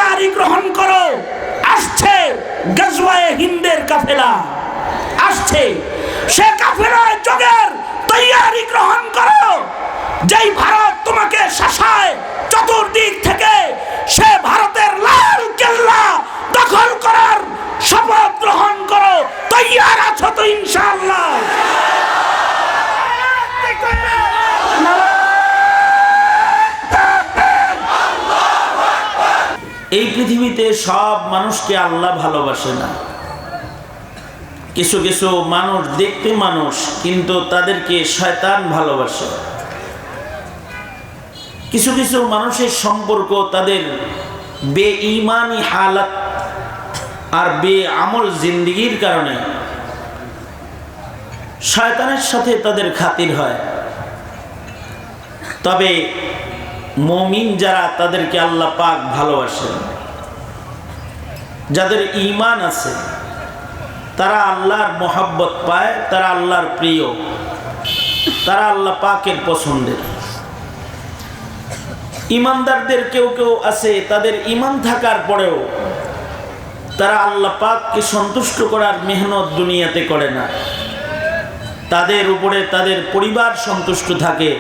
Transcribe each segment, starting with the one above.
তৈয়ারি গ্রহণ করো, আসছে গজওয়ায়ে হিন্দের কাফেলা আসছে, সে কাফেলায় যোগের তৈয়ারি গ্রহণ করো। যেই ভারত তোমাকে শাসায় চতুর্দিক থেকে, সে ভারতের লাল কেল্লা দখল করার শপথ গ্রহণ করো। তৈয়ার আছো তো ইনশাআল্লাহ? এই পৃথিবীতে সব মানুষকে আল্লাহ ভালোবাসে না। কিছু কিছু মানুষ দেখতে মানুষ, কিন্তু তাদেরকে শয়তান ভালোবাসে। কিছু কিছু মানুষের সম্পর্ক তাদের বেঈমানি হালাত আর বেআমল জিন্দেগির কারণে শয়তানের সাথে তাদের খাতির হয়। তবে মুমিন যারা, তাদেরকে আল্লাহ পাক ভালোবাসেন। যাদের ঈমান আছে তারা আল্লাহর মহব্বত পায়, তারা আল্লাহর প্রিয়, তারা আল্লাহ পাকের পছন্দের। ঈমানদারদের কেউ কেউ আছে, তাদের ঈমান থাকার পরেও তারা আল্লাহ পাককে সন্তুষ্ট করার মেহনত দুনিয়াতে করে না। তাদের উপরে তাদের পরিবার সন্তুষ্ট থাকে।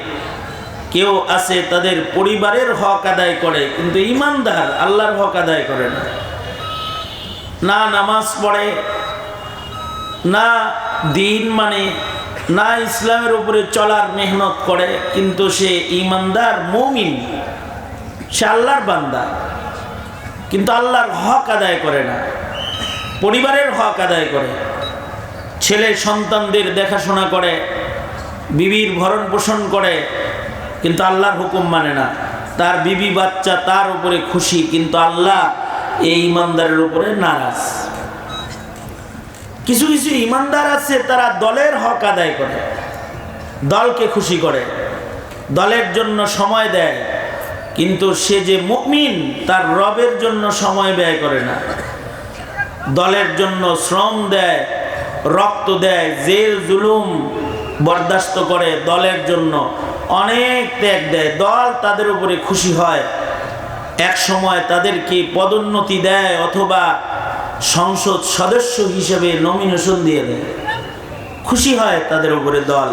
কেউ আছে তাদের পরিবারের হক আদায় করে, কিন্তু ঈমানদার আল্লাহর হক আদায় করে না। না নামাজ পড়ে, না দিন মানে, না ইসলামের উপরে চলার মেহনত করে, কিন্তু সে ঈমানদার মুমিন, সে আল্লাহর বান্দা, কিন্তু আল্লাহর হক আদায় করে না। পরিবারের হক আদায় করে, ছেলে সন্তানদের দেখাশোনা করে, বিবির ভরণ পোষণ করে, কিন্তু আল্লাহর হুকুম মানে না। তার বিবি বাচ্চা তার উপরে খুশি, কিন্তু আল্লাহ এই ঈমানদারের উপরে নারাজ। কিছু কিছু ঈমানদার আছে, তারা দলের হক আদায় করে, দলকে খুশি করে, দলের জন্য সময় দেয়, কিন্তু সে যে মুমিন তার রবের জন্য সময় ব্যয় করে না। দলের জন্য শ্রম দেয়, রক্ত দেয়, জেল জুলুম বরদাস্ত করে, দলের জন্য অনেক ত্যাগ দেয়। দল তাদের উপরে খুশি হয়, এক সময় তাদেরকে পদোন্নতি দেয় অথবা সংসদ সদস্য হিসেবে নমিনেশন দিয়ে দেয়, খুশি হয় তাদের উপরে দল।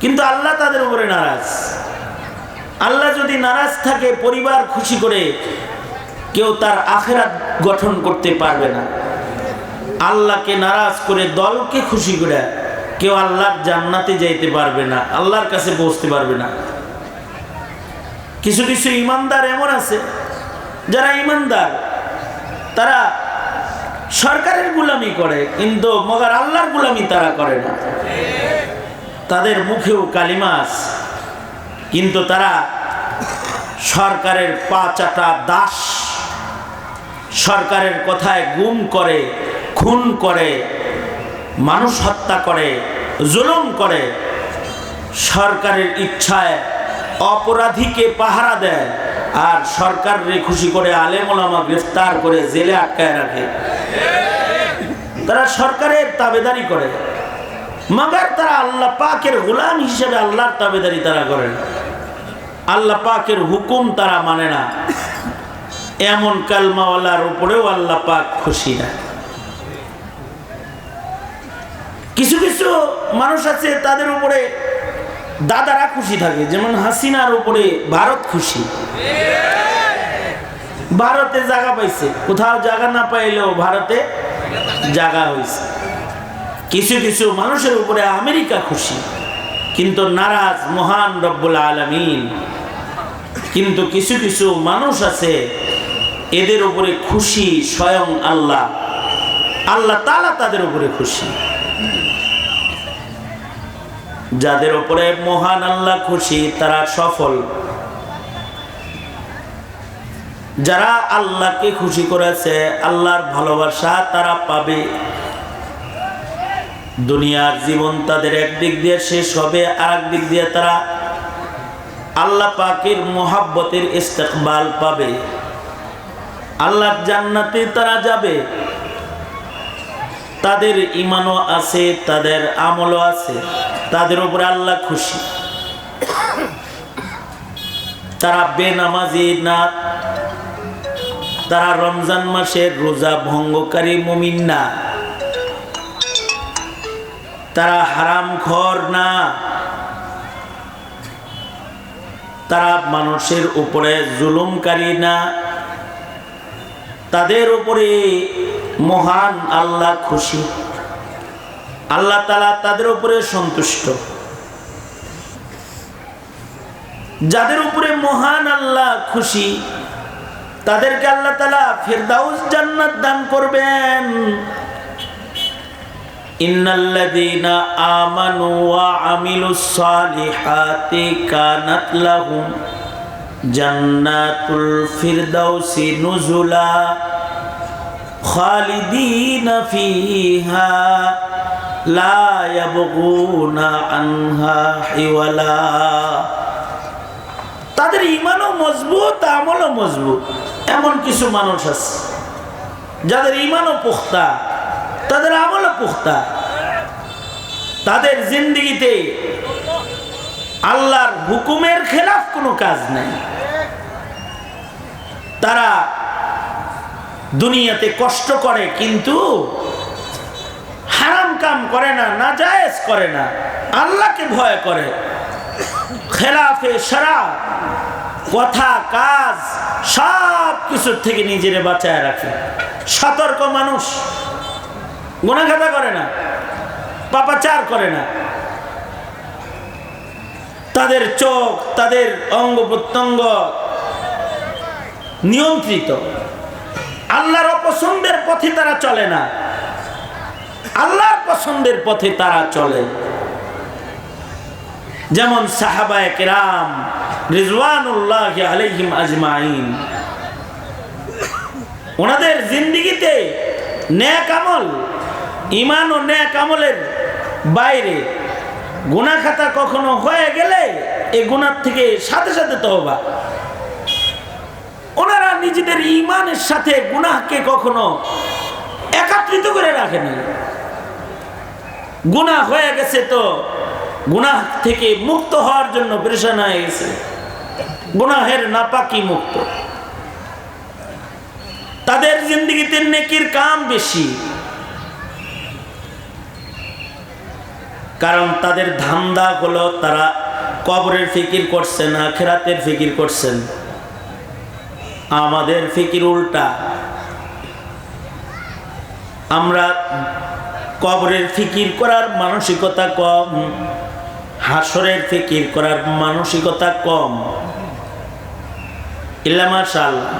কিন্তু আল্লাহ তাদের উপরে নারাজ। আল্লাহ যদি নারাজ থাকে, পরিবার খুশি করে কেউ তার আখিরাত গঠন করতে পারবে না। আল্লাহকে নারাজ করে দলকে খুশি করে কেউ আল্লাহর জান্নাতে যাইতে পারবে না, আল্লাহর কাছে পৌঁছতে পারবে না। কিছু কিছু ঈমানদার এমন আছে, যারা ঈমানদার তারা সরকারের গোলামি করে, কিন্তু মগার আল্লাহর গোলামি তারা করে না। তাদের মুখেও কালিমা আছে, কিন্তু তারা সরকারের পা চাটা দাস, সরকারের কথায় গুম করে, খুন করে, মানুষ হত্যা করে, জুলুম করে, সরকারের ইচ্ছায় অপরাধীকে পাহারা দেয়, আর সরকারকে খুশি করে আলেম ওলামা গ্রেফতার করে জেলে আটকায় রাখে। তারা সরকারের তাবেদারি করে, মগর তারা আল্লাহ পাকের গোলাম হিসেবে আল্লাহর তাবেদারি তারা করে না। আল্লাহ পাকের হুকুম তারা মানে না। এমন কালমাওয়ালার উপরেও আল্লাহ পাক খুশি না। কিছু কিছু মানুষ আছে, তাদের উপরে দাদারা খুশি থাকে, যেমন হাসিনার উপরে ভারত খুশি। ভারতে জায়গা পাইছে, কোথাও জায়গা না পাইলেও ভারতে জায়গা হয়েছে। কিছু কিছু মানুষের উপরে আমেরিকা খুশি, কিন্তু নারাজ মহান রব্বুল আলামিন। কিন্তু কিছু কিছু মানুষ আছে, এদের উপরে খুশি স্বয়ং আল্লাহ, আল্লাহ তাআলা তাদের উপরে খুশি। যাদের উপরে মহান আল্লাহ খুশি তারা সফল। যারা আল্লাহকে খুশি করেছে, আল্লাহর ভালোবাসা তারা পাবে। দুনিয়ার জীবন তাদের একদিক দিয়ে শেষ হবে, আর একদিক দিয়ে তারা আল্লাহ পাকের মোহাব্বতের ইস্তেকবাল পাবে। আল্লাহর জান্নাতে তারা যাবে। তাদের ঈমানও আছে, তাদের আমলও আছে, তাদের উপরে আল্লাহ খুশি। তারা বেনামাজি না, তারা রমজান মাসের রোজা ভঙ্গকারী মুমিন না, তারা হারামখোর না, তারা মানুষের উপরে জুলুমকারী না, তাদের উপরে মহান আল্লাহ খুশি, আল্লাহ তাআলা তাদের উপরে সন্তুষ্ট। যাদের উপরে মহান আল্লাহ খুশি তাদেরকে আল্লাহ তাআলা ফিরদাউস জান্নাত দান করবেন। ইন্নাল্লাযীনা আমানু ওয়া আমিলুস সালিহাতি কানাত লাহুম জান্নাতুল ফিরদাউসি নুজুলা খালিদিনা ফিহা লা ইয়াবগুনা আনহা হিওয়ালা। তাদের ঈমানও মজবুত, আমলও মজবুত। এমন কিছু মানুষ আছে যাদের ঈমানও পুখতা, তাদের আমলও পুখতা, তাদের জিন্দেগিতে আল্লাহর হুকুমের খেলাফ কোনো কাজ নাই। তারা দুনিয়াতে কষ্ট করে কিন্তু হারাম কাম করে না, নাজায়েজ করে না, আল্লাহকে ভয় করে, খেলাফে শরা কথা কাজ সব কিছুর থেকে নিজেরে বাঁচায় রাখে। সতর্ক মানুষ, গুনাহগাতা করে না, পাপাচার করে না। তাদের চোখ, তাদের অঙ্গ প্রত্যঙ্গ নিয়ন্ত্রিত। আল্লাহর অপছন্দের পথে তারা চলে না, আল্লাহর পছন্দের পথে তারা চলে। যেমন সাহাবায়ে কেরাম রিজওয়ানুল্লাহি আলাইহিম আজমাইন, ওনাদের জিন্দেগিতে নেক আমল, ঈমান ও নেক আমলের বাইরে গুনাহ খাতা কখনো হয়ে গেলে এই গুনাহ থেকে সাথে সাথে তওবা। ওনারা নিজেদের ঈমানের সাথে গুনাহকে কখনো একত্রিত করে রাখেনি। গুনাহ হয়ে গেছে তো গুনাহ থেকে মুক্ত হওয়ার জন্য পেরেশান হয়ে গেছে, গুনাহের নাপাকি মুক্ত। তাদের জিন্দেগিতে নেকির কাম বেশি, কারণ তাদের ধান্দা হলো তারা কবরের ফিকির করছেন, আখিরাতের ফিকির করছেন। আমাদের ফিকির উল্টা, আমরা কবরের ফিকির করার মানসিকতা কম, হাসরের ফিকির করার মানসিকতা কম। ইল্লা মাশাআল্লাহ,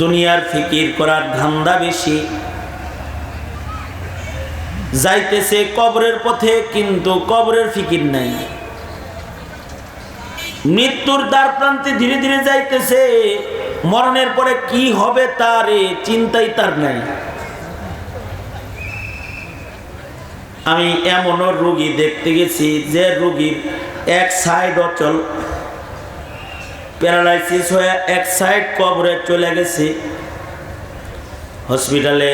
দুনিয়ার ফিকির করার ধান্দা বেশি, যাইতেছে কবরের পথে কিন্তু কবরের ফিকির নাই। মৃত্যুর দ্বার প্রান্তে ধীরে ধীরে যাইতেছে, মরণের পরে কি হবে তার চিন্তাই তার নাই। আমি এমনও রোগী দেখতে গেছি যে রোগীর এক সাইড অচল, প্যারালাইসিস হয়ে এক সাইড কবরে চলে গেছে, হসপিটালে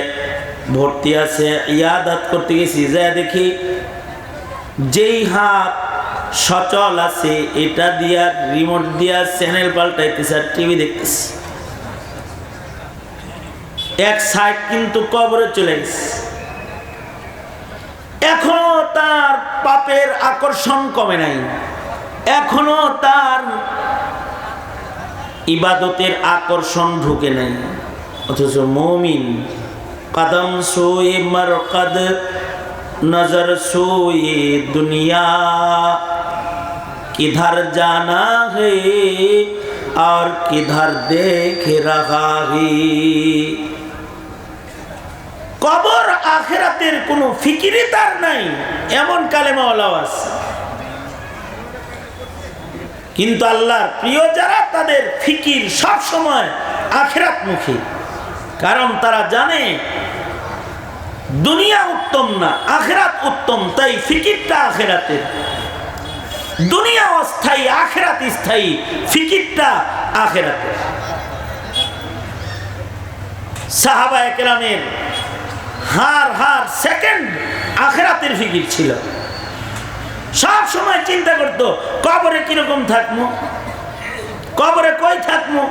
ভর্তি আছে। ইয়াদাত করতে গেছি, যা দেখি যেই হাত সচল আছে এটা দিয়া রিমোট দিয়া চ্যানেল পাল্টাইতেছে আর টিভি দেখতেছে, এক সাইড কিন্তু কবরে চলে গেছে। এখনো তার পাপের আকর্ষণ কমে নাই, এখনো তার ইবাদতের আকর্ষণ ঢুকে নাই। অথচ মুমিন কদম সোয়ে মরকদ নজর সোয়ে দুনিয়া, কিধর জানা है और किधर देख रहा है। কবর আখিরাতের কোনো ফিকিরই তার নাই, এমন কালেমাওয়ালাও আছে। কিন্তু আল্লাহর প্রিয় যারা, তাদের ফিকির সব সময় আখিরাতমুখী, কারণ তারা জানে দুনিয়া উত্তম না, আখিরাত উত্তম, তাই ফিকিরটা আখিরাতের। দুনিয়া অস্থায়ী, আখিরাত স্থায়ী, ফিকিরটা আখিরাতের। সাহাবায়ে কেরামের হার সেকেন্ড আখিরাতের ফিকির ছিল। সব সময় চিন্তা করতো কবরে কিরকম থাকবো, কবরে কই থাকবো,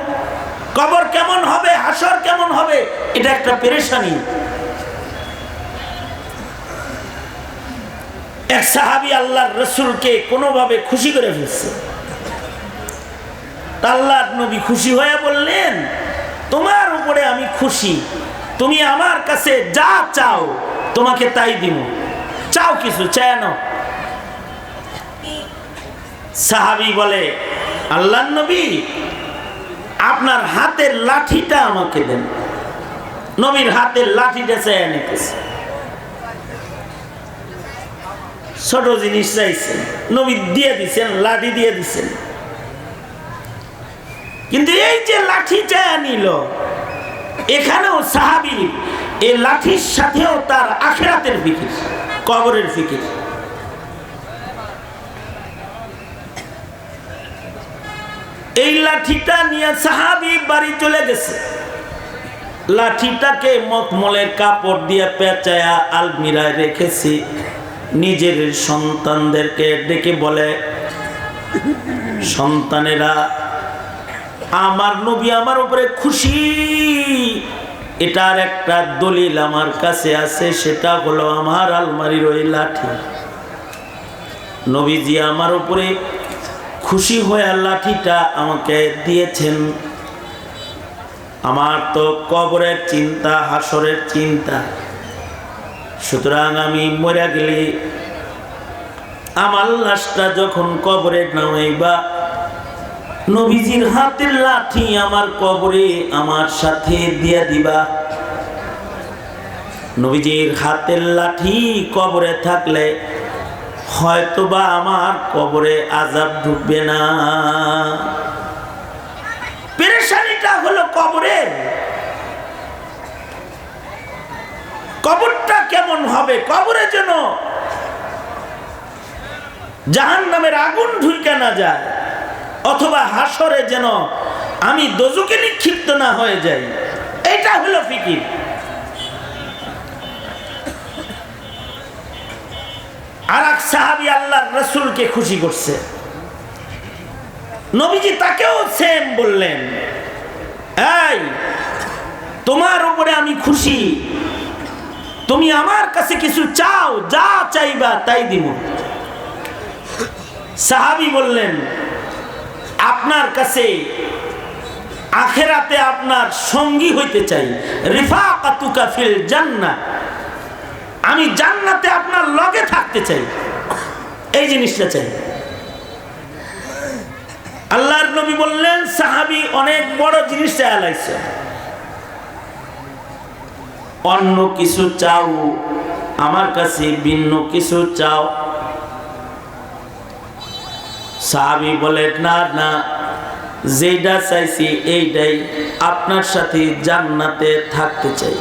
কবর কেমন হবে, হাসর কেমন হবে, এটা একটা পেরেশানি। এক সাহাবী আল্লাহর রাসূলকে কোনোভাবে খুশি করে ফেলছে। আল্লাহর নবী খুশি হয়ে বললেন, তোমার উপরে আমি খুশি, তুমি আমার কাছে যা চাও তোমাকে তাই দিব, চাও কিছু চায় না। সাহাবী বলে, আল্লাহর নবী আপনার হাতের লাঠিটা আমাকে দেন। নবীর হাতের লাঠিটা চায় নিতেছে, ছোট জিনিস চাইছেন, নবী দিয়ে দিচ্ছেন, লাঠি দিয়ে দিচ্ছেন। কিন্তু এই যে লাঠি চায় নিল, এখানেও সাহাবী এই লাঠির সাথেও তার আখিরাতের ফিকির, কবরের ফিকির। এই লাঠিটা নিয়ে সাহাবী বাড়ি চলে গেছে। লাঠিটাকে মখমলের কাপড় দিয়ে পেঁচায়া আলমিরায় রেখেছি। নিজের সন্তানদেরকে ডেকে বলে, সন্তানেরা, আমার নবী আমার উপরে খুশি, এটার একটা দলিল আমার কাছে আছে, সেটা হলো আমার আলমারির ওই লাঠি। নবীজি আমার উপরে খুশি হয়ে লাঠিটা আমাকে দিয়েছেন। আমার তো কবরের চিন্তা, হাসরের চিন্তা, সুতরাং আমি মরে গেলে আমার লাশটা যখন কবরে নামাইবা, নবীজির হাতের লাঠি আমার কবরে আমার সাথে দিয়ে দিবা। নবীজির হাতের লাঠি কবরে থাকলে হয়তোবা আমার কবরে আযাব ঢুকবে না। পেরেশানিটা হলো কবরের। কবরটা কেমন হবে, কবরে যেন জাহান্নামের আগুন ঢুকে না যায়, অথবা হাসরে যেন আমি দোজখে নিক্ষিপ্ত না হয়ে যাই, এটা হলো ফিকির। আর এক সাহাবী আল্লাহর রাসূলকে খুশি করছে। নবীজি তাকেও সেম বললেন, এই তোমার উপরে আমি খুশি, তুমি আমার কাছে কিছু চাও, যা চাইবা তাই দিব। সাহাবী বললেন, আপনার কাছে আখিরাতে আপনার সঙ্গী হইতে চাই, রিফাকাতুকা ফিল জান্নাহ, আমি জান্নাতে আপনার লগে থাকতে চাই, এই জিনিসটা চাই। আল্লাহর নবী বললেন, সাহাবী অনেক বড় জিনিস চাইছে, অন্য কিছু চাও, আমার কাছে ভিন্ন কিছু চাও। সাহাবী বলে, না না, যেটা চাইছি এইটাই, আপনার সাথে জান্নাতে থাকতে চাই।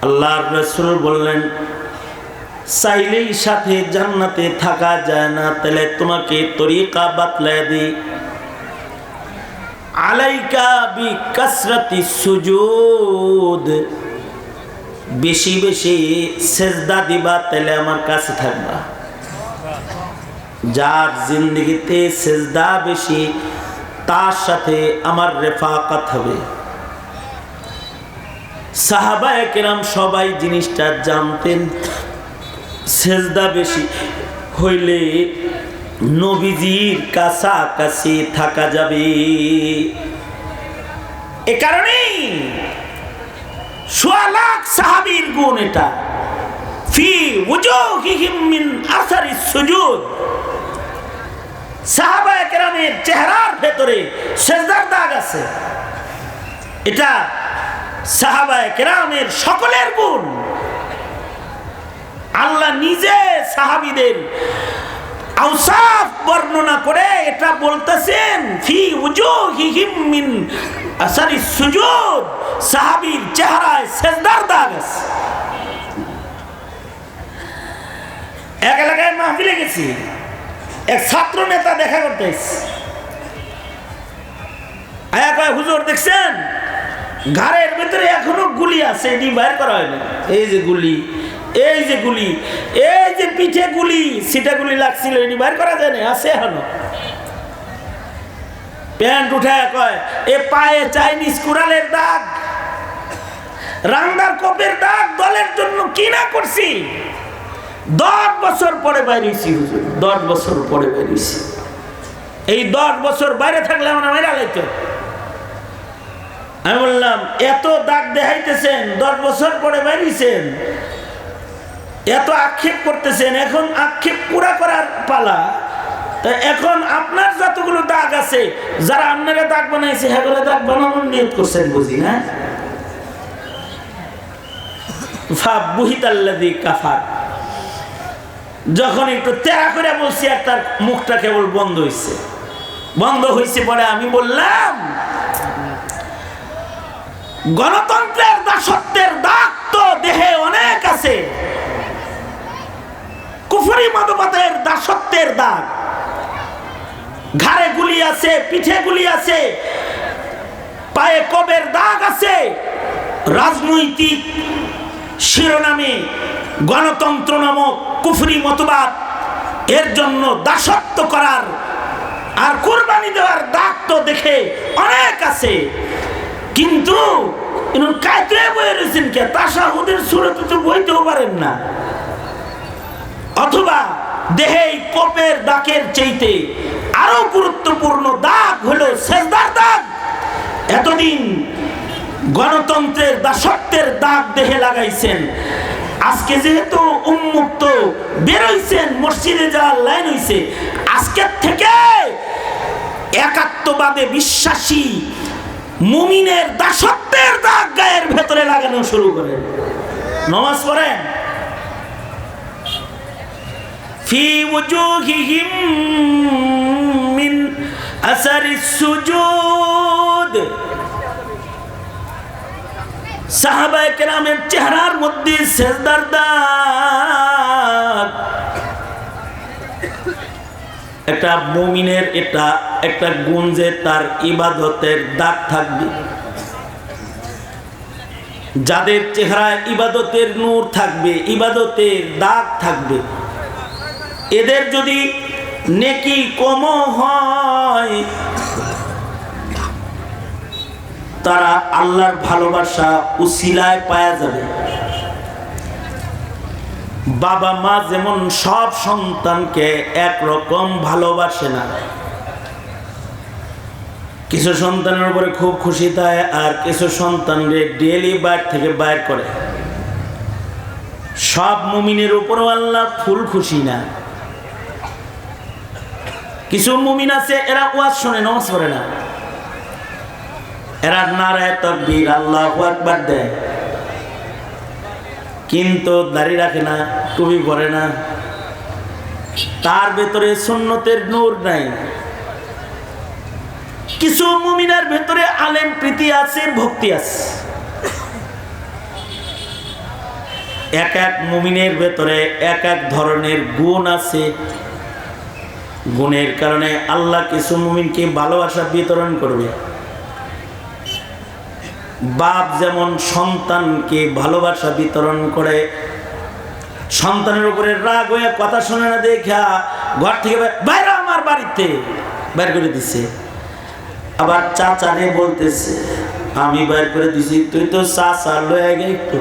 আল্লাহর রাসূল বললেন, চাইলেই সাথে জান্নাতে থাকা যায় না, তাহলে তোমাকে তরিকা বাতলায় দিই। আলাইকা বিকাসরাতি সুজুদ, বেশি বেশি সেজদা দিবা, তাহলে আমার কাছে থাকবা। যার জিন্দেগিতে সেজদা বেশি, তার সাথে আমার রেফাকাত হবে। সাহাবায়ে কেরাম সবাই জিনিসটা জানতেন, সেজদা বেশি হইলে নবীজির কাছাকাছি থাকা যাবে। এ কারণেই সোয়া লাখ সাহাবীর গুণ এটা, ফি ওজুহিহিম মিন আসারিস সুজুদ, সাহাবায়ে কেরামের চেহারার ভেতরে সেজদার দাগ আছে। এটা সাহাবায়ে কেরামের সকলের গুণ। আল্লাহ নিজে সাহাবীদের আওসাফ বর্ণনা করে এটা বলতেছেন, ফি ওজুহিহিম মিন আসারিস সুজুদ, সাহাবীর চেহারায় সেজদার দাগ আছে। এক এলাকায় মাহফিলে গেছি, এক ছাত্র নেতা দেখা করতে এসেছে। হুজুর দেখছেন ঘাড়ের ভিতরে এখনো গুলি আছে, এটি বাইর করা হয়নি। এই যে গুলি, এই যে গুলি, এই যে পিঠে গুলি, সিটা গুলি লাগছিল, এটি বাইর করা যায় না, আছে এখনো। প্যান্ট উঠায় কয় এ পায়ে চাইনিজ কুড়ালের দাগ, রান্নার কোপের দাগ, দলের জন্য কি না করছি। 10 বছর পরে বাইরেছি হুজুর, 10 বছর পরে বাইরেছি। এই 10 বছর বাইরে থাকলে আমার মেরা লাইতো। আমি বললাম এত দাগ দেখাইতেছেন, 10 বছর পরে বাইরেছেন, এত আক্ষেপ করতেছেন, এখন আক্ষেপ পুরা করার পালা। এখন আপনার যতগুলো দাগ আছে, যারা আপনারা দাগ বানাইছে সেগুলো দাগ বানানোর নিয়ত করছেন বুঝি না। ফাবুহিতাল্লাযী কাফার, যখন একটু তেরা করে বলছি আর তার মুখটা কেবল বন্ধ হয়েছে পরে আমি বললাম গণতন্ত্রের দাসত্বের দাগ তো দেহে অনেক আছে, কুফরি মতবাদের দাসত্বের দাগ ঘাড়ে গুলি আছে, পিঠে গুলি আছে, পায়ে কবের দাগ আছে। রাজনৈতিক শিরোনামে গণতন্ত্র নামক কুফরি মতবাদ, এর জন্য দাসত্ব করার আর কুরবানি দেওয়ার দাগ তো দেখে অনেক আছে, কিন্তু কায়তে বয়ে রয়েছেন কে? তাশাহুদের সূরতে তো বইতেও পারেন না। অথবা দেহে কোপের দাগের চাইতে আরো গুরুত্বপূর্ণ দাগ হলো সেজদার দাগ। এতদিন গণতন্ত্রের দাসত্বের দাগ দেহে লাগাইছেন, আজকে যেহেতু উন্মুক্ত বেরোইছেন, মসজিদে যাওয়ার লাইন হইছে, আজকের থেকে একাত্মবাদে বিশ্বাসী মুমিনের দাসত্বের দাগ গায়ের ভেতরে লাগানো শুরু করেন। নামাজ পড়েন। ফি ওয়াজুহিহিম মিন আসারিস সুজুদ, সাহাবায়ে কেরামের চেহারার মধ্যে সেজদার দাগ। একটা মুমিনের এটা একটা গুণ যে তার ইবাদতের দাগ থাকবে। যাদের চেহারায় ইবাদতের নূর থাকবে, ইবাদতের দাগ থাকবে, এদের যদি নেকি কম হয়, তারা আল্লাহর ভালোবাসা উসিলায় পাওয়া যাবে। বাবা মা যেমন সব সন্তানকে একরকম ভালোবাসে না, কিছু সন্তানের উপরে খুব খুশি থাকে, আর কিছু সন্তানরে ডেলি বাইর থেকে বাইর করে। সব মুমিনের উপরও আল্লাহ ফুল খুশি না। কিছু মুমিন আছে এরা ওয়াজ শুনে নামাজ পড়ে না, এরা নারায়ে তাকবীর আল্লাহু আকবার দেয়, কিন্তু দাড়ি রাখে না, টুপি পরে না, তার ভেতরে সুন্নতের নূর নাই। কিছু মুমিনের ভেতরে আলেম প্রীতি আছে, ভক্তি আছে। এক এক মুমিনের ভেতরে এক এক ধরনের গুণ আছে। গুণের কারণে আল্লাহ কিছু মুমিনকে ভালোবাসা বিতরণ করবে। বাপ যেমন সন্তানকে ভালোবাসা বিতরণ করে, সন্তানের উপরে রাগ হয়ে কথা শুনে না দেখা ঘর থেকে বাইরে আমার বাড়িতে বের করে দিছে। আবার চাচারে বলতেছে আমি বের করে দিছি, তুই তো চাচা লয়ে গে, একটু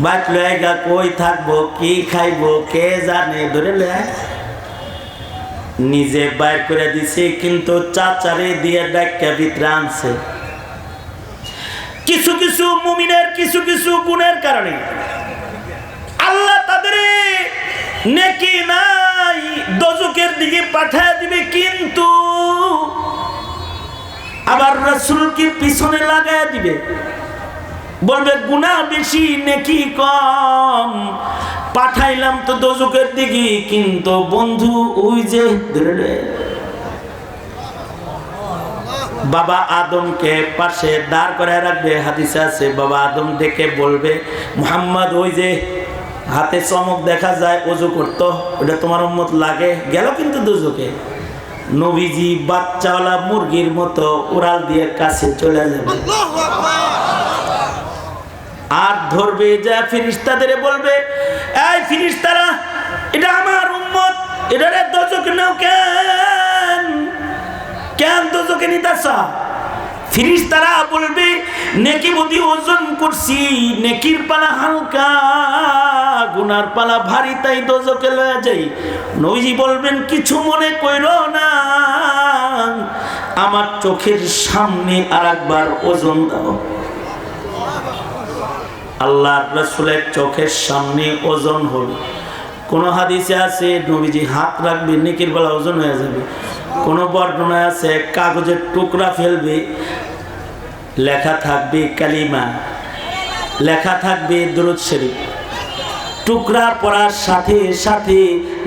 বাট লয়ে গা, কই থাকবো, কি খাইবো কে জানে, ধরে লয়ে নিজে বাইর করে দিছে, কিন্তু চাচারে দিয়ে ডাক্কা ভিতরে আনছে। কিছু কিছু মুমিনের কিছু কিছু গুণের কারণে আল্লাহ তাদের নেকি নাই, দোজখের দিকে পাঠিয়ে দিবে, কিন্তু আবার রাসূলকে পিছনে লাগায় দিবে, বলবে গুনাহ বেশি নেকি কম, পাঠাইলাম তো দোজখের দিকে, কিন্তু বন্ধু ওই যে বাবা আদমকে পাশে দাঁড় করে রাখবে। হাদিসে আছে বাবা আদম দেখে বলবে মুহাম্মদ ওই যে হাতে চমক দেখা যায়, ওযু করতো, ওটা তোমার উম্মত লাগে, গেল কিন্তু দোজখে। নবীজি বাচ্চাওয়ালা মুরগির মতো উড়াল দিয়ে কাছে চলে যাবে, আর ধরবে যা ফেরেশতাদের বলবে এই ফেরেশতারা এটা আমার উম্মত, এটারে দোজখে নাও কেন বোঝা। ফেরেশতারা বলবে নেকি বুদ্ধি ওজন করছি, নেকির পালা হালকা, গুনার পালা ভারী, তাই দোজখে লয়ে যাই। নবীজি বলবেন কিছু মনে কইরো না, আমার চোখের সামনে আরেকবার ওজন দাও। আল্লাহর রাসূলের চোখের সামনে ওজন হবে। কোন হাদিসে আছে নবীজি হাত রাখবে, নেকির পালা ওজন হয়ে যাবে। কোন বর্ণনায় আছে কাগজের টুকরা ফেলবে, লেখা থাকবে কালিমা, লেখা থাকবে দুরূদ শরীফ। টুকরা পড়ার সাথে সাথে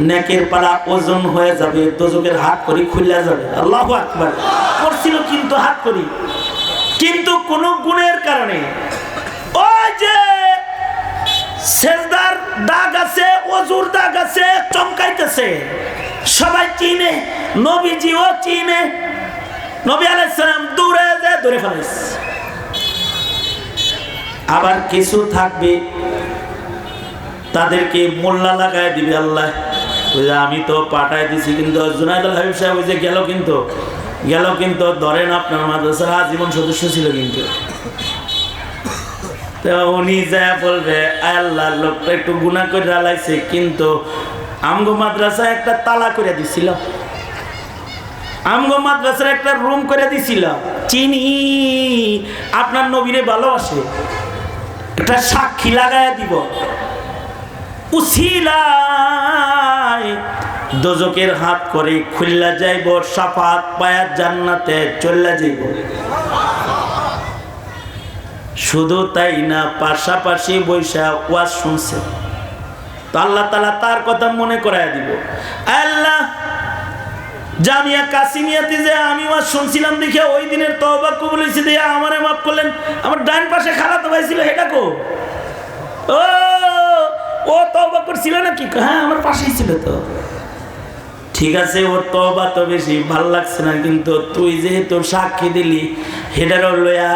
নেকের পালা ওজন হয়ে যাবে, দোজখের হাত করি খুলে যাবে। আল্লাহু আকবার। করছিল কিন্তু হাত করি, কিন্তু কোন গুণের কারণে ওই যে সেজদার দাগ আছে, ওজুর দাগ আছে, চমকাইতেছে, সবাই চিনে, নবীজিও চিনে। নবী আলাইহিস সালাম দূরে যে ধরে ফেলেছে। আবার কিছু থাকবে তাদেরকে মোল্লা লাগায় দিবে আল্লাহ। আমি তো পাঠায় দিছি, কিন্তু জুনায়েদ আল হাবিব সাহেব ওই যে গেল কিন্তু ধরেন আপনার মাদ্রাসার আজীবন সদস্য ছিল, কিন্তু উনি যা বলবে আল্লাহর লোকটা একটু গুনাহ করে লাইছে, কিন্তু আমগো মাদ্রাসায় একটা তালা করে দিছিল, আমগো মাদ্রাসার একটা রুম করে দিছিল, চিনি আপনার নবীরে ভালোবাসে, একটা সাক্ষী লাগায় দিব, উসিলায় দোজখের হাত করে খুললা যাইব, শাফাত পায়া জান্নাতে চলে যাইব। শুধু তাই না, পাশাপাশি বৈশা ওয়াজ শুনছে, তো আল্লাহ তাআলা তার কথা মনে করায় দিব। আল্লাহ জামিয়া কাসিমিয়াতে যে আমি ওয়াজ শুনছিলাম দেখে ওই দিনের তওবা কবুল হইছে, দিয়ে আমারে মাফ করলেন। আমার ডান পাশে খালাতো ভাই ছিল, এটা কো ও তওবা করছিল নাকি? হ্যাঁ, আমার পাশেই ছিল। তো ঠিক আছে, ওর তওবা তো বেশি ভালো লাগছে না, কিন্তু তুই যেহেতু সাক্ষী দিলি হেডারও লয়া।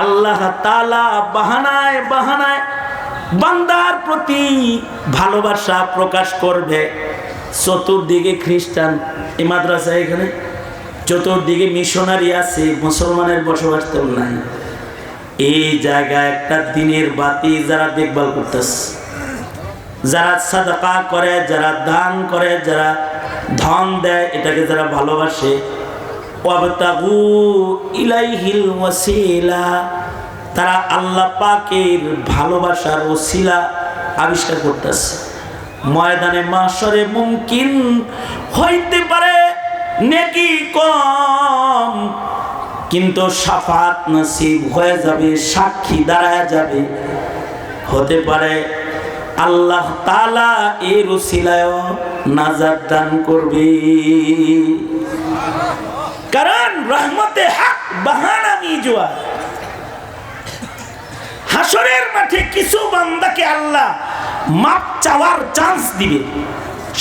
আল্লাহ তাআলা বাহানায় বাহানায় বান্দার প্রতি ভালোবাসা প্রকাশ করবে। চতুর্দিকে খ্রিস্টান, এই মাদ্রাসা এখানে চতুর্দিকে মিশনারি আছে, মুসলমানের বসবাস তো নাই। এই জায়গায় একটা দিনের বাতি যারা দেখভাল করতেছে, যারা সাদাকা করে, যারা দান করে, যারা ধন দেয়, এটাকে যারা ভালোবাসে, ওয়াবতাগু ইলাইহিল ওয়াসিলা, তারা আল্লাহ পাকের ভালোবাসার ওসিলা আবিষ্কার করতেছে। ময়দানে মাশরে মুমকিন হইতে পারে নেকি কম, কিন্তু শাফাত নসিব হয়ে যাবে, সাক্ষী দাঁড়ায় যাবে। হতে পারে আল্লাহ তাআলা এর ওসিলায় নাজাত দান করবে, কারণ রহমতে হক বাহানা মিজওয়া। হাসরের মাঠে কিছু বান্দাকে আল্লাহ মাপ চাওয়ার চান্স দিবে।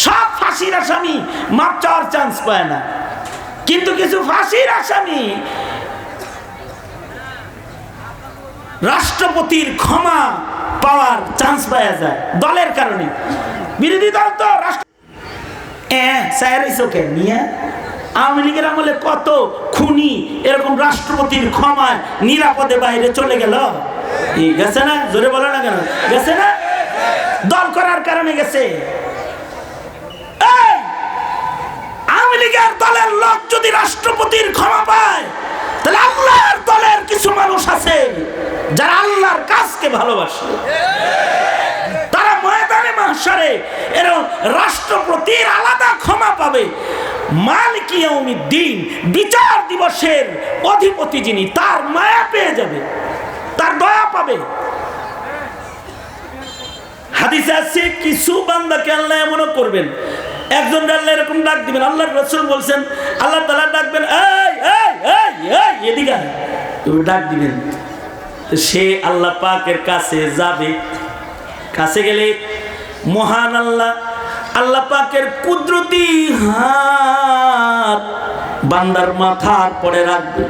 সব ফাঁসির আসামি মাপ চাওয়ার চান্স পায় না, কিন্তু কিছু ফাঁসির আসামি রাষ্ট্রপতির ক্ষমা পাওয়ার চান্স পাওয়া যায় দলের কারণে। বিরোধী দল তো আওয়ামী লীগের আমলে কত খুনি এরকম রাষ্ট্রপতির ক্ষমায় নিরাপদে বাইরে চলে গেল, গেছে না? জোরে বলো না কেন? গেছে না? দল করার কারণে গেছে। আওয়ামী লীগের দলের লোক যদি রাষ্ট্রপতির ক্ষমা পায়, তাহলে আল্লাহর দলের কিছু মানুষ আছে যারা আল্লাহর কাজকে ভালোবাসে, তারা ময়দানে মাহশরে এরকম রাষ্ট্রপতির আলাদা ক্ষমা পাবে। মালিক ইয়াউমিদ্দিন, বিচার দিবসের অধিপতি যিনি, তার মায়া পেয়ে যাবে, তার দয়া পাবে। হাদিসে আছে কিছু বান্দাকে আল্লাহ এমন করবেন, একজন আল্লাহ এরকম ডাক দিবেন, আল্লাহর রাসূল বলছেন আল্লাহ তাআলা ডাকবেন, এই এই এই এই এদিকে তুমি ডাক দিবেন, তো সে আল্লাহ পাকের কাছে যাবে। কাছে গেলে মহান আল্লাহ, আল্লাহ পাকের কুদরতি হাত বান্দার মাথার পরে রাখবে,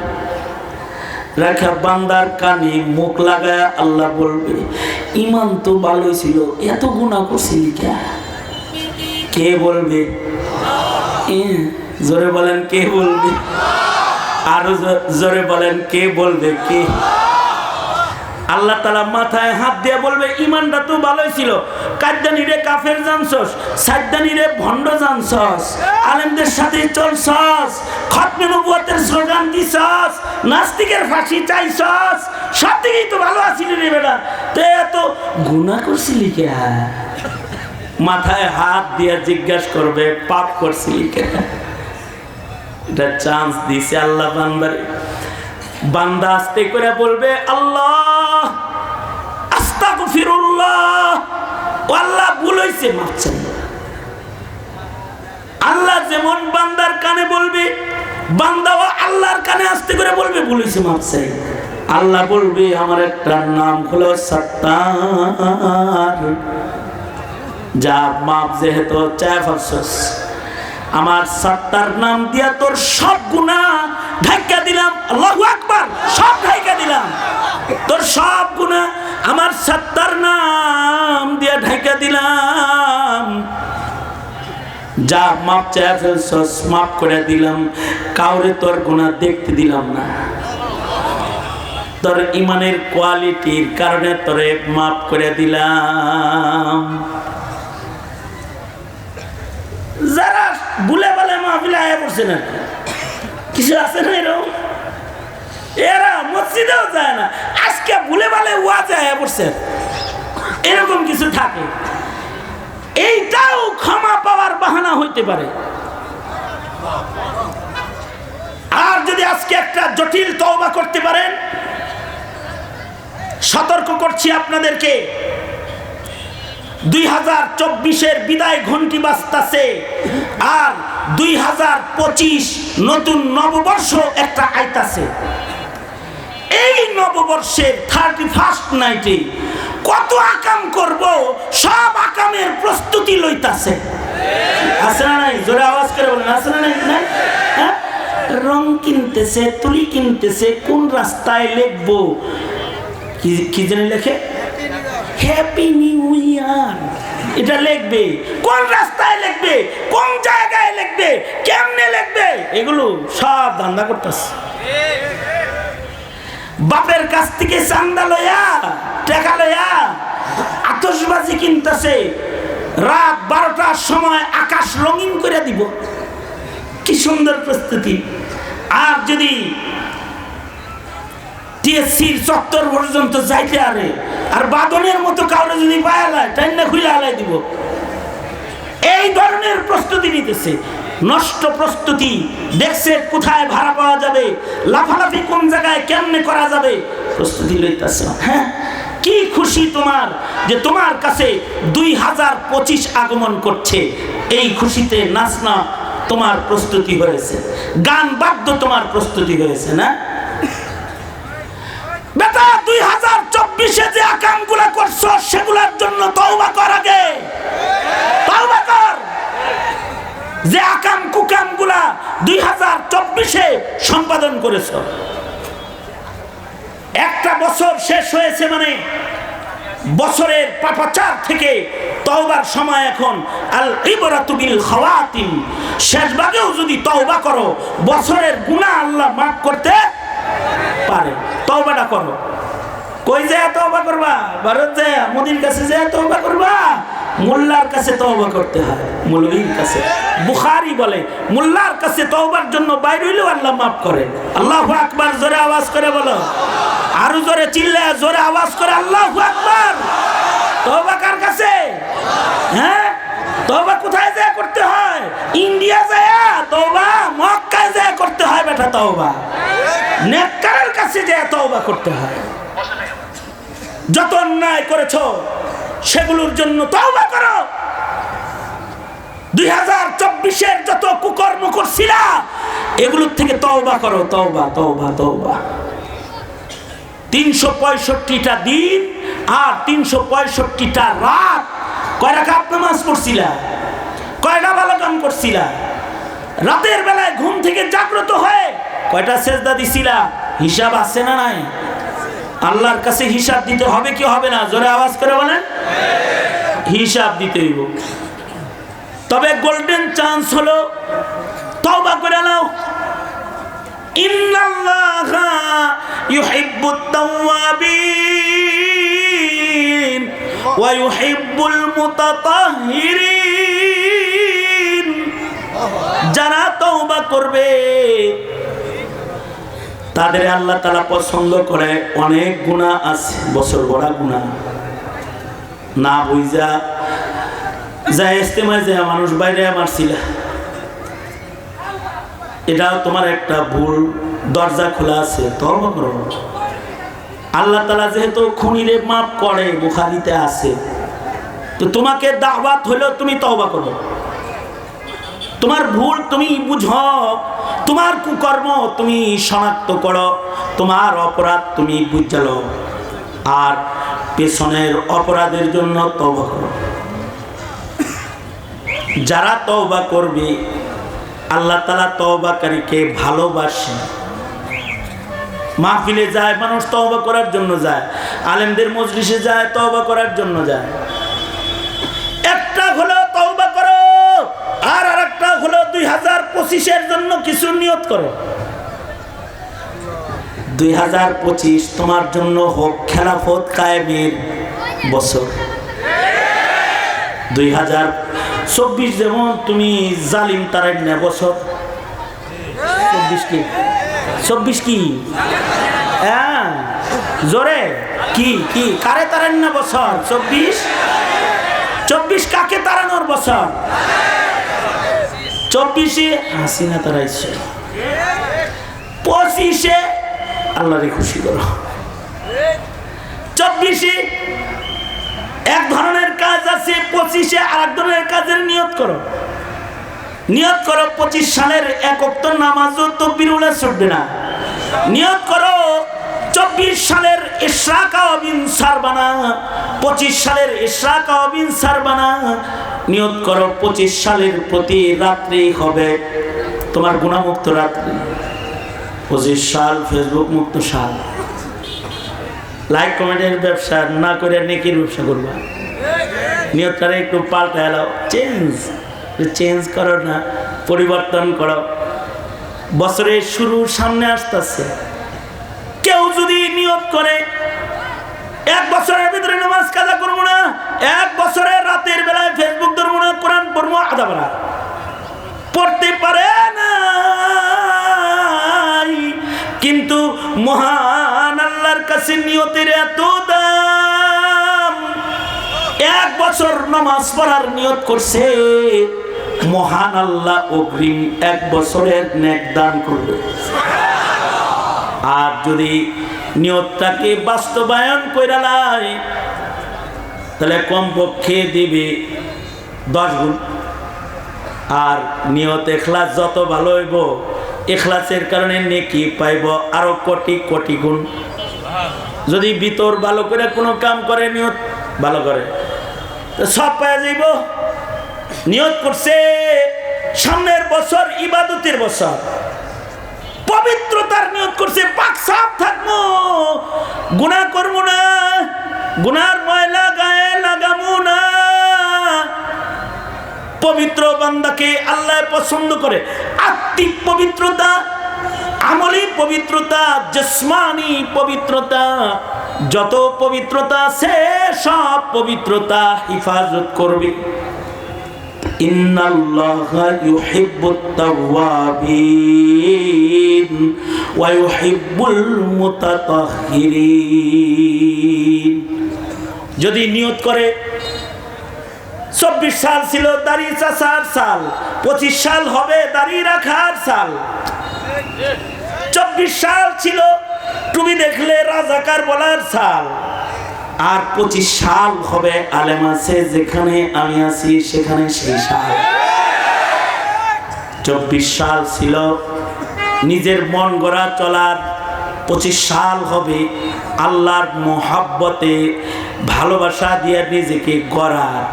রাখা বান্দার কানে মুখ লাগায় আল্লাহ বলবে, ইমান তো ভালোই ছিল, এত গুনাহ করছিলি কে? কে বলবে? জোরে বলেন কে বলবে? আরো জোরে বলেন কে বলবে? কে? আল্লাহ তাআলা মাথায় হাত দিয়ে বলবে ঈমানটা তো ভালোই ছিল, কাদ্দানি রে কাফের জানছস, সাদ্দানি রে ভণ্ড জানছস, আলেমদের সাথে চলছস, খতমে নবুয়তের স্লোগান দিছস, নাস্তিকের ফাঁসি চাইছস, সব দিকেই তো ভালো আছিলি রে বেটা, তো এত গুনাহ করছিলি কে? মাথায় হাত দিয়ে জিজ্ঞাসা করবে পাপ করছিলি কে? এটা চান্স দিছে আল্লাহ বান্দারে। বান্দা আস্তে করে বলবে আল্লাহ আস্তাগফিরুল্লাহ, আল্লাহ ভুল হইছে মাফ চাই। আল্লাহ যেমন বান্দার কানে বলবে, বান্দাও আল্লাহর কানে আস্তে করে বলবে ভুল হইছে মাফ চাই। আল্লাহ বলবে আমার একটা নাম হলো সত্তার, যা মাপ যেহেতু চায় ফসস, আমার সত্তার নাম দিয়া তোর সব গুনাহ ঢাকা দিলাম। আল্লাহু আকবার, সব ঢাকা দিলাম, তোর সব গুনাহ আমার সত্তার নাম দিয়া ঢাকা দিলাম। যা মাপ চায় ফেলছস মাফ করে দিলাম, কাউরে তোর গুনাহ দেখতে দিলাম না। তোর ইমানের কোয়ালিটির কারণে তোরে মাফ করে দিলাম। যারা ভুলে বলে মাহফিলে আয়া পড়ছে না, কিছু আছে না এরকম? এরা মসজিদেও যায় না, আজকে ভুলে বলে ওয়াজে আয়া পড়ছে, এরকম কিছু থাকে। এইটাও ক্ষমা পাওয়ার বাহানা হইতে পারে। আর যদি আজকে একটা জটিল তওবা করতে পারেন, সতর্ক করছি আপনাদেরকে, 2024-এর বিদায় ঘন্টি বাজতাছে, আর 2025 নতুন নববর্ষ একটা আইতাছে। এই নববর্ষের 31st নাইটে কত আকাম করব, সব আকামের প্রস্তুতি লইতাছে। আছে না নাই? জোরে আওয়াজ করে বলেন আছে না নাই? হ্যাঁ, রং কিনতেছে, তুলি কিনতেছে, কোন রাস্তায় লিখবো, কি জানি লেখে হ্যাপি নিউ ইয়ার, এটা লিখবে, কোন রাস্তায় লিখবে, কোন জায়গায় লিখবে, কেমনে লিখবে, এগুলো সব ধান্দা করতেছে। বাপের কাছ থেকে চান্দা লইয়া, টাকা লইয়া আতশবাজি কিনতেছে, রাত 12টার সময় আকাশ রঙিন করে দিব। কি সুন্দর প্রস্তুতি। আর যদি টিএসসির চত্বর পর্যন্ত যাইতে আরে, আর বাদনের মতো কাউরে যদি পায়ালায় টাইনা খুলে আলাই দিব, এই ধরনের প্রস্তুতি নিতেছে। নষ্ট প্রস্তুতি। দেখছে কোথায় ভাড়া পাওয়া যাবে, লাফালাফি কোন জায়গায় কেমনে করা যাবে, প্রস্তুতি লইতেছে। হ্যাঁ, কি খুশি তোমার যে তোমার কাছে 2025 আগমন করছে, এই খুশিতে নাচ না তোমার প্রস্তুতি হয়েছে, গান বাদ্য তোমার প্রস্তুতি হয়েছে না বেটা? 2024-এ যে আকামগুলা করছো সেগুলোর জন্য তওবা কর, আগে তওবা কর। যে আকাম কুকাম গুলা 2024-এ সম্পাদন করেছো, একটা বছর শেষ হয়েছে মানে বছরের পাপাচার থেকে তওবার সময় এখন। আল ইবরাতু বিল খাওয়াতিম, শেষ ভাগেও যদি তওবা করো বছরের গুনাহ আল্লাহ মাফ করতে পারে। তওবাটা করো। কই যায় তওবা করবা? ভারত যায়, মোদির কাছে যায় তওবা করবা? মোল্লার কাছে তওবা করতে হয়, মৌলভীর কাছে। বুখারী বলে মোল্লার কাছে তওবার জন্য বাইর হইলেও আল্লাহ মাফ করে। আল্লাহু আকবার, জোরে আওয়াজ করে বলো, আরো জোরে চিল্লায় জোরে আওয়াজ করে আল্লাহু আকবার। তওবা কার কাছে? হ্যাঁ, তওবা কোথায় যায় করতে হয়? ইন্ডিয়া যায় তওবা, মক্কায় যায় করতে হয় বেটা তওবা। নেককারের কাছে যায় তওবা করতে হয়। যত অন্যায় করেছো সেগুলোর জন্য তওবা করো। 2024-এর যত কুকর্ম করছিলা এগুলোর থেকে তওবা করো। তওবা তওবা তওবা। 365টা দিন আর 365টা রাত কয় রাকাত নামাজ পড়ছিলা? কয়টা ভালো কাম করছিলা? রাতের বেলায় ঘুম থেকে জাগ্রত হয়ে কয়টা সেজদা দিছিলা? হিসাব আছে না নাই? আল্লাহর কাছে হিসাব দিতে হবে কি হবে না? জোরে আওয়াজ করে বলেন। হিসাব দিতে হইব। তবে গোল্ডেন চান্স হলো তওবা করে নাও। ইন্নাল্লাহা ইউহিব্বুত তাওয়াবিন ওয়া ইউহিব্বুল মুতাতাহহিরিন। যারা তওবা করবে তাদের আল্লাহ তাআলা পছন্দ করে। অনেক গুনাহ আছে, বছর ভরা গুনাহ, না বুঝা যায় ইস্তেমায় যায় মানুষ বাইরে মারছিল, এটাও তোমার একটা ভুল। দরজা খোলা আছে, তওবা করো। আল্লাহ তাআলা যেহেতু খুনিরে মাফ করে, বুখারীতে আছে, তো তোমাকে দাওয়াত হলো তুমি তওবা করো। তোমার ভুল তুমি বুঝো, তোমার কুকর্ম তুমি শনাক্ত করো, তোমার অপরাধ তুমি বুঝালো, আর পেছনের অপরাধের জন্য তওবা করো। যারা তওবা করবে আল্লাহ তাআলা তওবাকারীকে ভালোবাসেন। মাহফিলে যায় মানুষ তওবা করার জন্য যায়, আলেমদের মজলিসে যায় তওবা করার জন্য যায়। একটা হলো তওবা করো, আর আরেকটা হলো 2025 জন্য কিছু নিয়ত করো। 2025 তোমার জন্য হোক খেলাফত কায়েমের বছর। 2024 যেমন তুমি জালিম তারেন্না বছর। 24 কি হ্যাঁ জোরে কি কি কারে তারেন্না বছর? 24 কাকে তাড়ানোর বছর? 24 হাসিনা তারাইছে, 25 আল্লাহরে খুশি করো। 24 এক ধরনের কাজ আছে, 25 আরেক ধরনের কাজের নিয়ত করো। নিয়ত করো 25 সালের এক ওয়াক্ত নামাজও তাকবীরুল্লাহ ছুটবে না। নিয়ত করো 24 সালের ইশরাক ওয়া বিনসার বানা, 25 সালের ইশরাক ওয়া বিনসার বানা। নিয়ত করো 25 সালের প্রতি রাত্রি হবে তোমার গুনাহমুক্ত রাত্রি। 25 সাল ফেসবুক মুক্ত সাল। লাইক কমেন্টের ব্যবসা না করে নেকির ব্যবসা করবা। নিয়তটা একটু পাল্টায় নাও, চেঞ্জ করো না, পরিবর্তন করো। বছরের শুরু সামনে আসতেছে, কেউ যদি নিয়ত করে 1 বছরের ভিতরে নামাজ কাজা করবো না, 1 বছরের রাতের বেলায় ফেসবুক ধরবো না, কোরআন পড়বো, আধা বেলা পড়তে পারে না, কিন্তু মহান আল্লাহর কাছে নিয়তের এত দাম। 1 বছর নামাজ পড়ার নিয়ত করছে, মহান আল্লাহ অগ্রিম 1 বছরের নেক দান করবে। আর যদি নিয়তটাকে বাস্তবায়ন কইরা লাই, তাহলে কমপক্ষে দিবে 10 গুণ। আর নিয়ত ইখলাস যত ভালো হইব, ইখলাসের কারণে নেকি পাইব আরো কোটি কোটি গুণ। যদি ভিতর ভালো করে কোনো কাম করে, নিয়ত ভালো করে, তো সব পাওয়া যাইব। নিয়ত করছে সামনের বছর ইবাদতের বছর, পবিত্রতার নিয়ত করছে, পাক সাফ থাকবো, গুনাহ করবো না, গুনার ময়লা গায়ে লাগাবো না। পবিত্র বান্দাকে আল্লাহ পছন্দ করে। আত্মিক পবিত্রতা, আমলি পবিত্রতা, জিসমানি পবিত্রতা, যত পবিত্রতা আছে সব পবিত্রতা হিফাজত করবে। ইন্নাল্লাহা ইউহিব্বুত তাওয়াবিন ওয়া ইউহিব্বুল মুতাতাহহিরিন। যদি নিয়ত করে 24 সাল ছিল দাড়ি চাচার সাল, 25 সাল হবে দাড়ি রাখার সাল। 24 সাল ছিল তুমি দেখলে রাজাকার বলার সাল, আর 25 সাল হবে আলেম আছে যেখানে আমি আছি সেখানে সেই সাল। 24 সাল ছিল নিজের মন গড়া চলার, 25 সাল হবে আল্লাহর মোহাব্বতে ভালোবাসা দিয়ে নিজেকে গড়ার।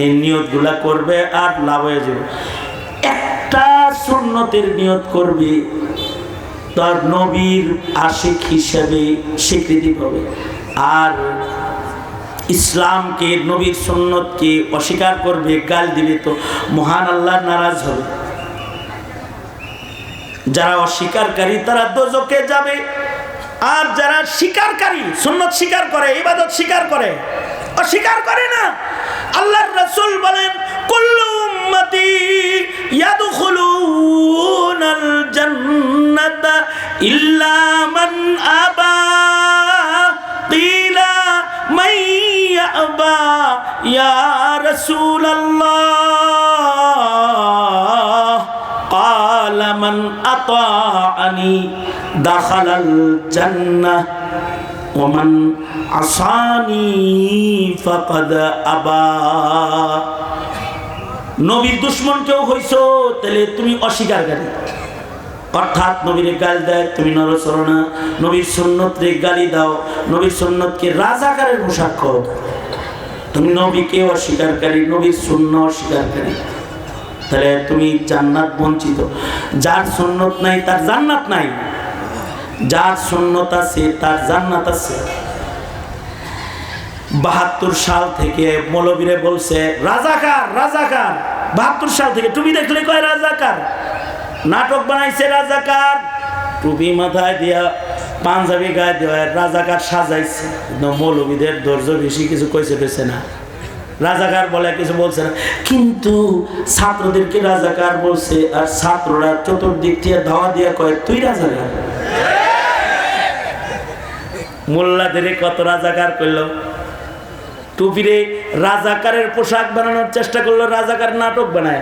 এই নিয়তগুলা করবে আর লাভ হয়ে যাবে। একটা সুন্নতের নিয়ত করবে, তার নবীর আশিক হিসেবে স্বীকৃতি পাবে। আর ইসলামকে, নবীর সুন্নতকে অস্বীকার করবে, গাল দিবে, তো মহান আল্লাহ নারাজ হবে। যারা অস্বীকারী তারা দোজখে যাবে, আর যারা স্বীকারী, সুন্নত স্বীকার করে, ইবাদত স্বীকার করে, অস্বীকার করে না, আল্লাহর রাসূল বলেন কুল্লু উম্মতি ইয়াদখুলুনাল জান্নাতা ইল্লা মান আবা, কিলা মান ইয়াবা ইয়া রাসূলুল্লাহ, ক্বালা মান আতাআনি দাখালাল জান্নাহ ওয়া মান আসানি ফাকাদ আবা। নবীর দুশমন কেউ হইছো তাহলে তুমি অস্বীকারী, অর্থাৎ নবীর গাল দেয় তুমি নরসরো না, নবীর সুন্নতরে গালি দাও, নবীর সুন্নতকে রাজাকারের পোশাক করো, তুমি নবীকে অস্বীকারী, নবীর সুন্নাহ অস্বীকারী, তাহলে তুমি জান্নাত বঞ্চিত। যার সুন্নত নাই তার জান্নাত নাই, যার সুন্নত আছে তার জান্নাত আছে। ৭২ সাল থেকে মৌলবীরে বলছে রাজাকার রাজাকার, ৭২ সাল থেকে টুপি দেখলে কয় রাজাকার, নাটক বানাইছে রাজাকার, টুপি মাথায় দিয়া পাঞ্জাবি গায়ে দেওয়া রাজাকার সাজাইছে। মৌলবীদের ধৈর্য বেশি, কিছু কইছে না, রাজাকার বলে কিছু বলছে না, কিন্তু ছাত্রদেরকে রাজাকার বলছে, আর ছাত্ররা চতুর্দিক দিয়ে ধাওয়া দিয়ে কয় তুই রাজাকার। মোল্লাদের কত রাজাকার করলো, টুপিরে রাজাকারের পোশাক বানানোর চেষ্টা করলো, রাজাকার নাটক বানায়,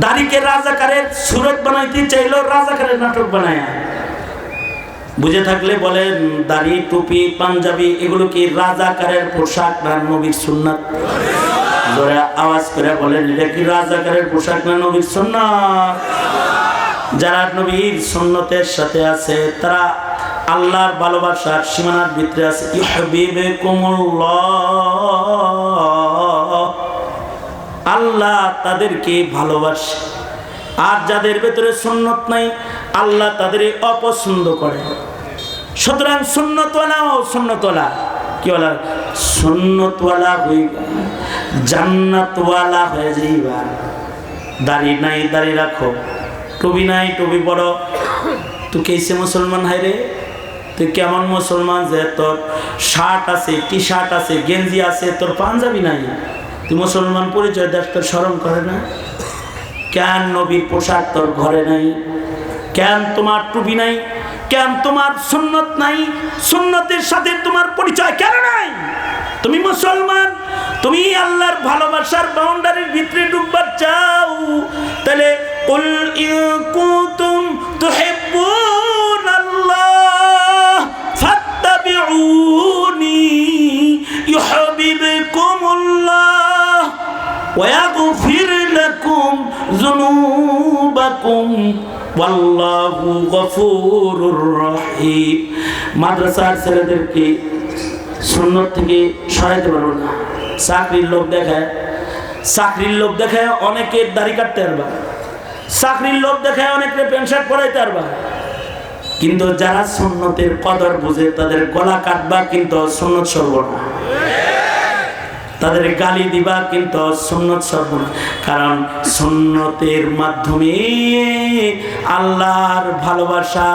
দাড়িকে রাজাকারের সুরত বানাইতে চাইলো, রাজাকারের নাটক বানায়। বুঝে থাকলে বলেন দাড়ি টুপি পাঞ্জাবি এগুলো কি রাজাকারের পোশাক না নবীর সুন্নাত? জোরে আওয়াজ করে বলেন এটা কি রাজাকারের পোশাক না নবীর সুন্নাত? যারা নবীর সুন্নতের সাথে আছে তারা আল্লাহর ভালোবাসার সীমানার ভিতরে আছে। ইউহিব্বুকুমুল্লাহ, আল্লাহ তাদেরকে ভালোবাসে, আর যাদের ভেতরে সুন্নত নাই আল্লাহ তাদের অপছন্দ করে। সুতরাং সুন্নতওয়ালা ও সুন্নতওয়ালা কি বলা, সুন্নতওয়ালা হইবা জান্নাতওয়ালা হয়ে যাইবা। দাড়ি নাই দাড়ি রাখো, টুপি নাই টুপি পরো, তুই কেসে মুসলমান হাই রে, তুই কেমন মুসলমান যে তোর শার্ট আছে টি শার্ট আছে গেঞ্জি আছে তোর পাঞ্জাবি নাই, তুই মুসলমান পরিচয় দেখ, তোর শরম করে না? কেন নবীর পোশাক তোর ঘরে নাই? কেন তোমার টুপি নাই? কেন তোমার সুন্নত নাই? সুন্নতের সাথে তোমার পরিচয় কেন নাই? তুমি মুসলমান, তুমি আল্লাহর ভালোবাসার বাউন্ডারির ভিতরে ঢুকবার চাও, তাহলে কুল ইন কুনতুম তুহিব্বুনাল্লাহ ফাত্তাবিউনি ইউহিব্বুকুমুল্লাহ ওয়া ইয়াগফির লাকুম যুনুবাকুম ওয়াল্লাহু গফুরুর রহিম। মাদ্রাসার ছেলেদেরকে সুন্নত থেকে সরাইতে পারবো না। চাকরির লোক দেখায়, চাকরির লোক দেখায় অনেকের দাড়ি কাটতে পারবা, চাকরির লোক দেখায় অনেকের প্যান্ট শার্ট পরাইতে পারবা, কিন্তু যারা সুন্নতের কদর বুঝে তাদের গলা কাটবা কিন্তু সুন্নত সর্বনা, তাদের গালি দিবা কিন্তু সুন্নত সর্বনা। কারণ সুন্নতের মাধ্যমে আল্লাহর ভালোবাসা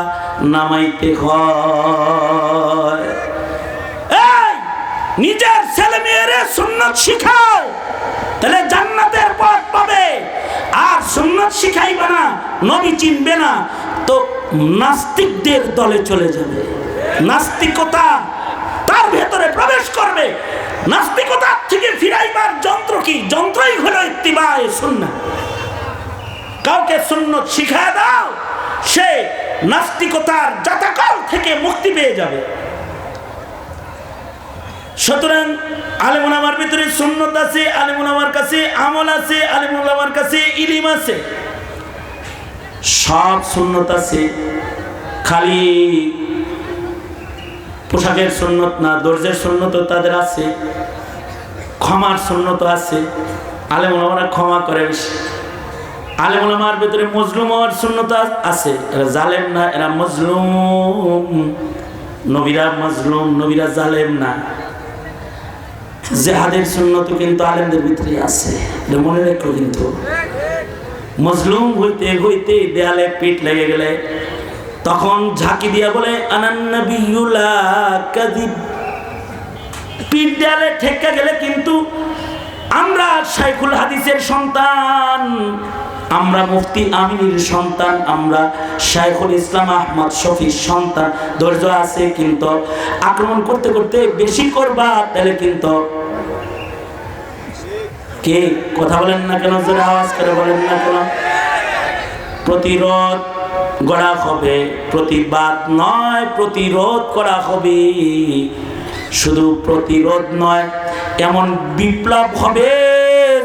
নামাইতে হয়। নিজের ছেলে মেয়েরে সুন্নত শিখাও, তাহলে জান্নাতের পথ পাবে। আর সুন্নত শিখাইবে না, নবী চিনবে না, তো নাস্তিকদের দলে চলে যাবে। নাস্তিকতা তার ভেতরে প্রবেশ করবে। নাস্তিকতা থেকে ফিরাইবার যন্ত্র কি? যন্ত্রই হলো ইত্তিবায়ে সুন্নাহ। কাউকে সুন্নত শিখায় দাও, সে নাস্তিকতার জাতাকল থেকে মুক্তি পেয়ে যাবে। সুতরাং আলেমুল আমার ভিতরে সুন্নত আছে, আলেমুল আমার কাছে আমল আছে, আলেমুল আমার কাছে ইলম আছে, সব সুন্নত আছে। খালি পোশাকের সুন্নত না, দর্জের সুন্নত তাদের আছে, ক্ষমার সুন্নত আছে। আলেমুল আমারা ক্ষমা করে বেশি। আলেমুল আমার ভিতরে মজলুম হওয়ার সুন্নত আছে, এরা জালেম না, এরা মজলুম। নবীরা মজলুম, নবীরা জালেম না। জিহাদের সুন্নত কিন্তু আলেমদের ভিতরে আছে, এটা মনে রাখো। কিন্তু মজলুম হইতে হইতে দেয়ালে পিঠ লেগে গেলে তখন ঝাঁকি দিয়া বলে আনান নাবিয়্যু লা কাযিব। পিঠ দেয়ালে ঠেকা গেলে কিন্তু আমরা শাইখুল হাদিসের সন্তান, আমরা মুফতি আমিনের সন্তান, আমরা শাইখুল ইসলাম আহমদ শফির সন্তান। ধৈর্য আছে, কিন্তু আক্রমণ করতে করতে বেশি করবা তাহলে কিন্তু কে কথা বলেন না কেন, জোরে আওয়াজ করে বলেন না কেন? প্রতিরোধ গড়া হবে, প্রতিবাদ নয়, প্রতিরোধ করা হবে। শুধু প্রতিরোধ নয়, এমন বিপ্লব হবে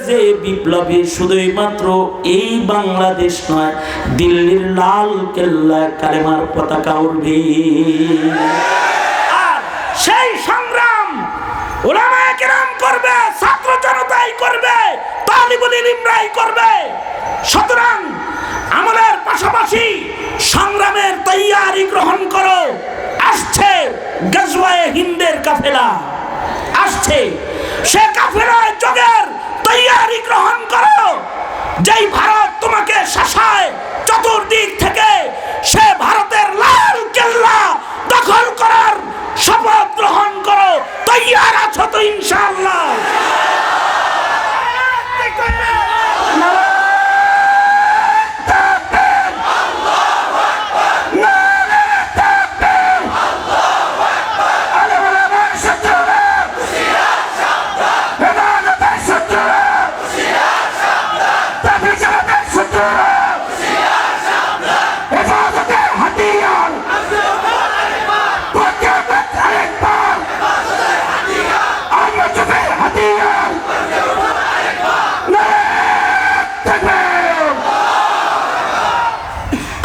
যে বিপ্লবে শুধুই মাত্র এই বাংলাদেশ নয়, দিল্লির লাল কেল্লায় কালেমার পতাকা উড়বে। আর সেই সংগ্রাম উলামায়ে কেরাম করবে, ছাত্র জনতাই করবে, তালিবুল ইলমরাই করবে। সুতরাং আমলের পাশাপাশি সংগ্রামের তৈয়ারি গ্রহণ করো। আসছে গজওয়ায়ে হিন্দের কাফেলা, আসছে সে কাফেলায় যোগের তৈয়ারি গ্রহণ করো। যেই ভারত তোমাকে শাসায় চতুর্দিক থেকে, সে ভারতের লাল কেল্লা দখল করার শপথ গ্রহণ করো। তৈয়ার আছো তো ইনশাআল্লাহ?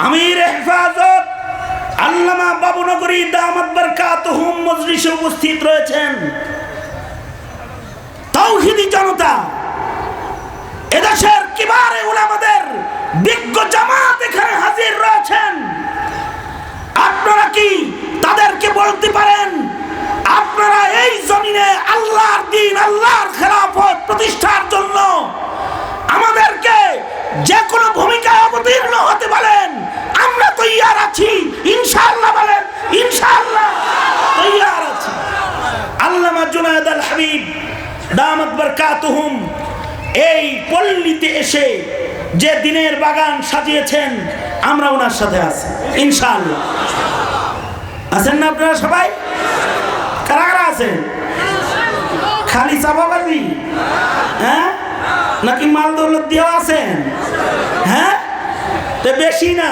আমির হেফাজত আল্লামা বাবুনগরী দামাত বারকাতুহুম মজলিসে উপস্থিত রয়েছেন। তাওহীদি জনতা, এদেশের কিবারে উলামাদের বিজ্ঞ জামাত এখানে হাজির রয়েছেন। আপনারা কি তাদেরকে বলতে পারেন আপনারা এই জমিনে আল্লাহর দ্বীন, আল্লাহর খেলাফত প্রতিষ্ঠার জন্য আমাদেরকে যে কোনো ভূমিকায় অবতীর্ণ হতে বলেন? আমরা তৈয়ার আছি ইনশাআল্লাহ। বলেন ইনশাআল্লাহ তৈয়ার আছি। আল্লামা জুনায়েদ আল হাবিব দামাত বারকাতুহুম এই পল্লীতে এসে যে দিনের বাগান সাজিয়েছেন, আমরা ওনার সাথে আছি ইনশাআল্লাহ। আছেন না আপনারা সবাই? কারা কারা আছেন? খালি চাপাবাজি, হ্যাঁ, নাকি মাল দৌলত দিয়েও আছেন? হ্যাঁ, তো বেশি না।